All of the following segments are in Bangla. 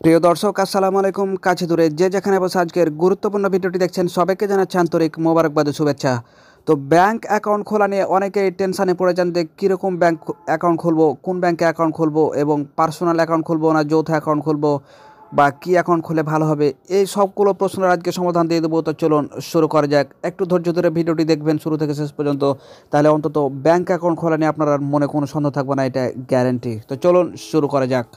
প্রিয় দর্শক আসসালামু আলাইকুম। কাছে দূরে যে যেখানে বসে আজকের গুরুত্বপূর্ণ ভিডিওটি দেখছেন সবাইকে জানাচ্ছি আন্তরিক মোবারকবাদ ও শুভেচ্ছা। তো ব্যাংক অ্যাকাউন্ট খোলা নিয়ে অনেকেই টেনশানে পড়ে যান যে কীরকম ব্যাংক অ্যাকাউন্ট খুলবো, কোন ব্যাংকে অ্যাকাউন্ট খুলবো এবং পার্সোনাল অ্যাকাউন্ট খুলবো না যৌথ অ্যাকাউন্ট খুলবো বা কী অ্যাকাউন্ট খুলে ভালো হবে, এই সবগুলো প্রশ্নের আজকে সমাধান দিয়ে দেবো। তো চলুন শুরু করা যাক। একটু ধৈর্য ধরে ভিডিওটি দেখবেন শুরু থেকে শেষ পর্যন্ত, তাহলে অন্তত ব্যাংক অ্যাকাউন্ট খোলা নিয়ে আপনার আর মনে কোনো সন্দেহ থাকবে না, এটা গ্যারেন্টি। তো চলুন শুরু করা যাক।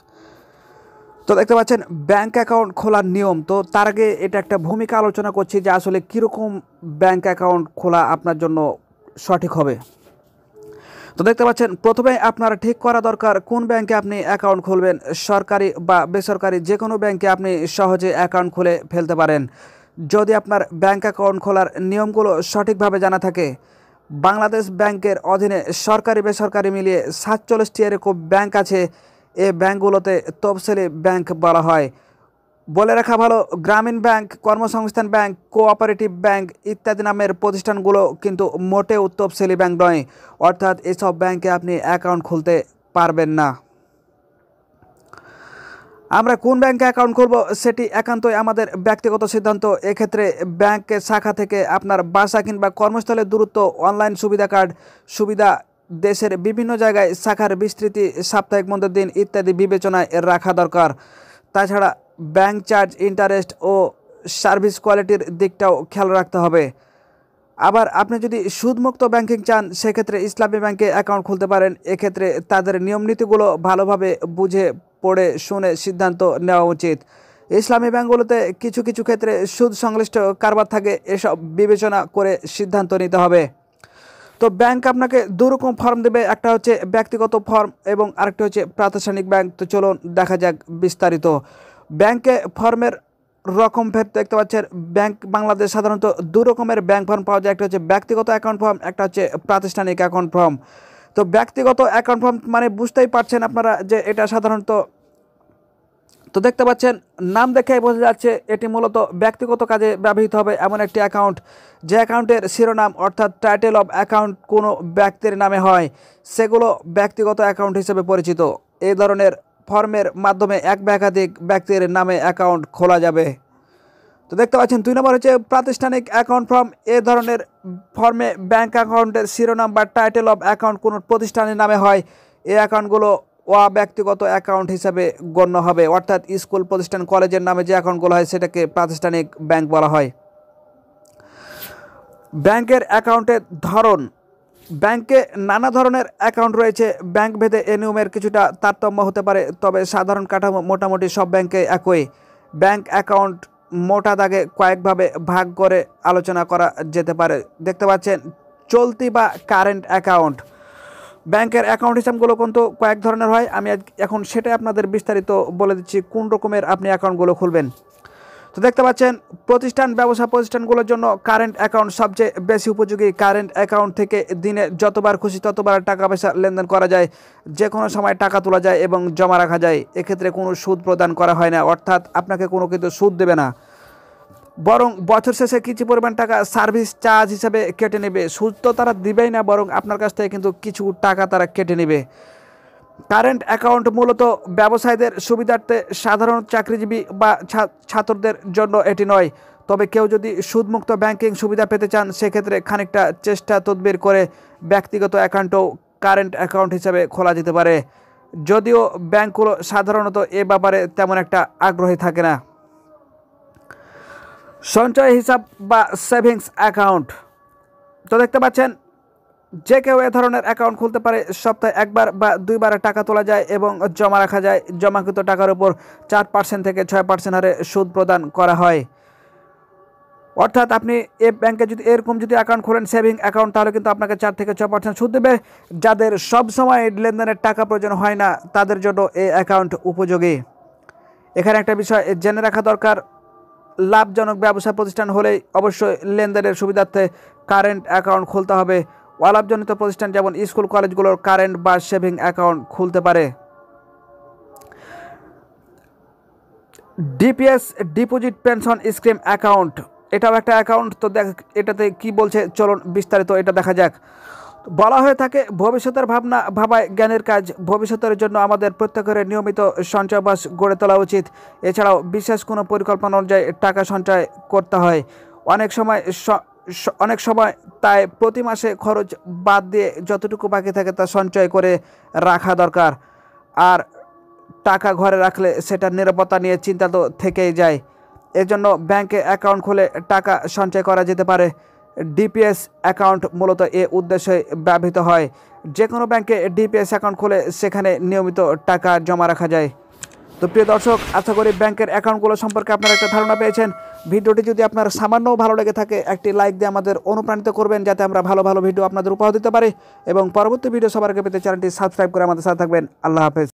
তো দেখতে পাচ্ছেন ব্যাংক অ্যাকাউন্ট খোলার নিয়ম। তো তার আগে এটা একটা ভূমিকা আলোচনা করছি যে আসলে কীরকম ব্যাংক অ্যাকাউন্ট খোলা আপনার জন্য সঠিক হবে। তো দেখতে পাচ্ছেন প্রথমে আপনার ঠিক করা দরকার কোন ব্যাংকে আপনি অ্যাকাউন্ট খুলবেন। সরকারি বা বেসরকারি যে কোনো ব্যাংকে আপনি সহজে অ্যাকাউন্ট খুলে ফেলতে পারেন যদি আপনার ব্যাংক অ্যাকাউন্ট খোলার নিয়মগুলো সঠিকভাবে জানা থাকে। বাংলাদেশ ব্যাংকের অধীনে সরকারি বেসরকারি মিলিয়ে 47টি এরকম ব্যাংক আছে। এই ব্যাংকগুলোতে তফসিলি ব্যাংক বলা হয়। বলে রাখা ভালো, গ্রামীণ ব্যাংক, কর্মসংস্থান ব্যাংক, কোঅপারেটিভ ব্যাংক ইত্যাদি নামের প্রতিষ্ঠানগুলো কিন্তু মোটেও তফসিলি ব্যাংক নয়, অর্থাৎ এসব ব্যাংকে আপনি অ্যাকাউন্ট খুলতে পারবেন না। আমরা কোন ব্যাংকে অ্যাকাউন্ট খুলব সেটি একান্তই আমাদের ব্যক্তিগত সিদ্ধান্ত। এক্ষেত্রে ব্যাংকের শাখা থেকে আপনার বাসা কিংবা কর্মস্থলের দূরত্ব, অনলাইন সুবিধা কার্ড সুবিধা, দেশের বিভিন্ন জায়গায় শাখার বিস্তৃতি, সাপ্তাহিক বন্ধের দিন ইত্যাদি বিবেচনায় রাখা দরকার। তাছাড়া ব্যাংক চার্জ, ইন্টারেস্ট ও সার্ভিস কোয়ালিটির দিকটাও খেয়াল রাখতে হবে। আবার আপনি যদি সুদমুক্ত ব্যাংকিং চান সেক্ষেত্রে ইসলামী ব্যাংকে অ্যাকাউন্ট খুলতে পারেন। এক্ষেত্রে তাদের নিয়মনীতিগুলো ভালোভাবে বুঝে পড়ে শুনে সিদ্ধান্ত নেওয়া উচিত। ইসলামী ব্যাংকগুলোতে কিছু কিছু ক্ষেত্রে সুদ সংশ্লিষ্ট কারবার থাকে, এসব বিবেচনা করে সিদ্ধান্ত নিতে হবে। তো ব্যাংক আপনাকে দুরকম ফর্ম দেবে, একটা হচ্ছে ব্যক্তিগত ফর্ম এবং আরেকটা হচ্ছে প্রাতিষ্ঠানিক ব্যাংক। তো চলুন দেখা যাক বিস্তারিত। ব্যাংকে ফর্মের রকম ভেদ দেখতে পাচ্ছেন। ব্যাংক বাংলাদেশ সাধারণত দু রকমের ব্যাংক ফর্ম পাওয়া যায়, একটা হচ্ছে ব্যক্তিগত অ্যাকাউন্ট ফর্ম, একটা হচ্ছে প্রাতিষ্ঠানিক অ্যাকাউন্ট ফর্ম। তো ব্যক্তিগত অ্যাকাউন্ট ফর্ম মানে বুঝতেই পারছেন আপনারা যে এটা সাধারণত, তো দেখতে পাচ্ছেন নাম দেখেই বোঝা যাচ্ছে এটি মূলত ব্যক্তিগত কাজে ব্যবহৃত হবে এমন একটি অ্যাকাউন্ট যে অ্যাকাউন্টের শিরোনাম অর্থাৎ টাইটেল অফ অ্যাকাউন্ট কোনো ব্যক্তির নামে হয়, সেগুলো ব্যক্তিগত অ্যাকাউন্ট হিসেবে পরিচিত। এই ধরনের ফর্মের মাধ্যমে এক বা একাধিক ব্যক্তির নামে অ্যাকাউন্ট খোলা যাবে। তো দেখতে পাচ্ছেন 2 নম্বর হচ্ছে প্রাতিষ্ঠানিক অ্যাকাউন্ট ফর্ম। এ ধরনের ফর্মে ব্যাংক অ্যাকাউন্টের শিরোনাম বা টাইটেল অফ অ্যাকাউন্ট কোনো প্রতিষ্ঠানের নামে হয়। এই অ্যাকাউন্টগুলো ব্যক্তিগত অ্যাকাউন্ট হিসাবে গণ্য হবে, অর্থাৎ স্কুল, প্রতিষ্ঠান, কলেজের নামে যে অ্যাকাউন্টগুলো হয় সেটাকে প্রাতিষ্ঠানিক ব্যাংক বলা হয়। ব্যাংকের অ্যাকাউন্টের ধরন। ব্যাংকে নানা ধরনের অ্যাকাউন্ট রয়েছে। ব্যাংক ভেদে এ নিয়মের কিছুটা তারতম্য হতে পারে, তবে সাধারণ কাঠামো মোটামুটি সব ব্যাংকে একই। ব্যাংক অ্যাকাউন্ট মোটা দাগে কয়েকভাবে ভাগ করে আলোচনা করা যেতে পারে। দেখতে পাচ্ছেন চলতি বা কারেন্ট অ্যাকাউন্ট। ব্যাংকের অ্যাকাউন্ট হিসাবগুলো কিন্তু কয়েক ধরনের হয়, আমি এখন সেটাই আপনাদের বিস্তারিত বলে দিচ্ছি কোন রকমের আপনি অ্যাকাউন্টগুলো খুলবেন। তো দেখতে পাচ্ছেন প্রতিষ্ঠান, ব্যবসা প্রতিষ্ঠানগুলোর জন্য কারেন্ট অ্যাকাউন্ট সবচেয়ে বেশি উপযোগী। কারেন্ট অ্যাকাউন্ট থেকে দিনে যতবার খুশি ততবার টাকা পয়সা লেনদেন করা যায়, যে কোনো সময় টাকা তোলা যায় এবং জমা রাখা যায়। এক্ষেত্রে কোনো সুদ প্রদান করা হয় না, অর্থাৎ আপনাকে কোনো কিন্তু সুদ দেবে না, বরং বছর শেষে কিছু পরিমাণ টাকা সার্ভিস চার্জ হিসাবে কেটে নেবে। সুদ তো তারা দিবেই না, বরং আপনার কাছ থেকে কিন্তু কিছু টাকা তারা কেটে নেবে। কারেন্ট অ্যাকাউন্ট মূলত ব্যবসায়ীদের সুবিধার্থে, সাধারণ চাকরিজীবী বা ছাত্রদের জন্য এটি নয়। তবে কেউ যদি সুদমুক্ত ব্যাংকিং সুবিধা পেতে চান সেক্ষেত্রে খানিকটা চেষ্টা তদবির করে ব্যক্তিগত অ্যাকাউন্টও কারেন্ট অ্যাকাউন্ট হিসাবে খোলা যেতে পারে, যদিও ব্যাংকগুলো সাধারণত এ ব্যাপারে তেমন একটা আগ্রহী থাকে না। সঞ্চয় হিসাব বা সেভিংস অ্যাকাউন্ট। তো দেখতে পাচ্ছেন যে কেউ এ ধরনের অ্যাকাউন্ট খুলতে পারে। সপ্তাহে একবার বা দুইবার টাকা তোলা যায় এবং জমা রাখা যায়। জমাকৃত টাকার উপর 4% থেকে 6% হারে সুদ প্রদান করা হয়। অর্থাৎ আপনি এ ব্যাংকে যদি এরকম যদি অ্যাকাউন্ট খোলেন, সেভিং অ্যাকাউন্ট, তাহলে কিন্তু আপনাকে 4 থেকে 6% সুদ দেবে। যাদের সব সময় লেনদেনের টাকা প্রয়োজন হয় না তাদের জন্য এই অ্যাকাউন্ট উপযোগী। এখানে একটা বিষয় জেনে রাখা দরকার, লাভজনক ব্যবসা প্রতিষ্ঠান হলেই অবশ্যই লেনদেনের সুবিধার্থে কারেন্ট অ্যাকাউন্ট খুলতে হবে। অলাভজনিত প্রতিষ্ঠান যেমন স্কুল, কলেজগুলোর কারেন্ট বা সেভিং অ্যাকাউন্ট খুলতে পারে। DPS, deposit pension scheme account, এটাও একটা অ্যাকাউন্ট। তো এটাতে কি বলছে চলুন বিস্তারিত এটা দেখা যাক। বলা হয়ে থাকে ভবিষ্যতের ভাবনা ভাবায় জ্ঞানের কাজ। ভবিষ্যতের জন্য আমাদের প্রত্যেকের নিয়মিত সঞ্চয় অভ্যাস গড়ে তোলা উচিত। এছাড়াও বিশেষ কোনো পরিকল্পনা অনুযায়ী টাকা সঞ্চয় করতে হয়। অনেক সময় অনেক সময় তাই প্রতি মাসে খরচ বাদ দিয়ে যতটুকু বাকি থাকে তা সঞ্চয় করে রাখা দরকার। আর টাকা ঘরে রাখলে সেটার নিরাপত্তা নিয়ে চিন্তা তো থেকেই যায়। এজন্য ব্যাংকে অ্যাকাউন্ট খুলে টাকা সঞ্চয় করা যেতে পারে। ডিপিএস অ্যাকাউন্ট মূলত এ উদ্দেশ্যে ব্যবহৃত হয়। যে কোনো ব্যাংকে ডিপিএস অ্যাকাউন্ট খুলে সেখানে নিয়মিত টাকা জমা রাখা যায়। তো প্রিয় দর্শক, আশা করি ব্যাংকের অ্যাকাউন্টগুলো সম্পর্কে আপনারা একটা ধারণা পেয়েছেন। ভিডিওটি যদি আপনার সামান্যও ভালো লেগে থাকে একটি লাইক দিয়ে আমাদের অনুপ্রাণিত করবেন, যাতে আমরা ভালো ভালো ভিডিও আপনাদের উপহার দিতে পারি। এবং পরবর্তী ভিডিও সবার আগে পেতে চ্যানেলটি সাবস্ক্রাইব করে আমাদের সাথে থাকবেন। আল্লাহ হাফেজ।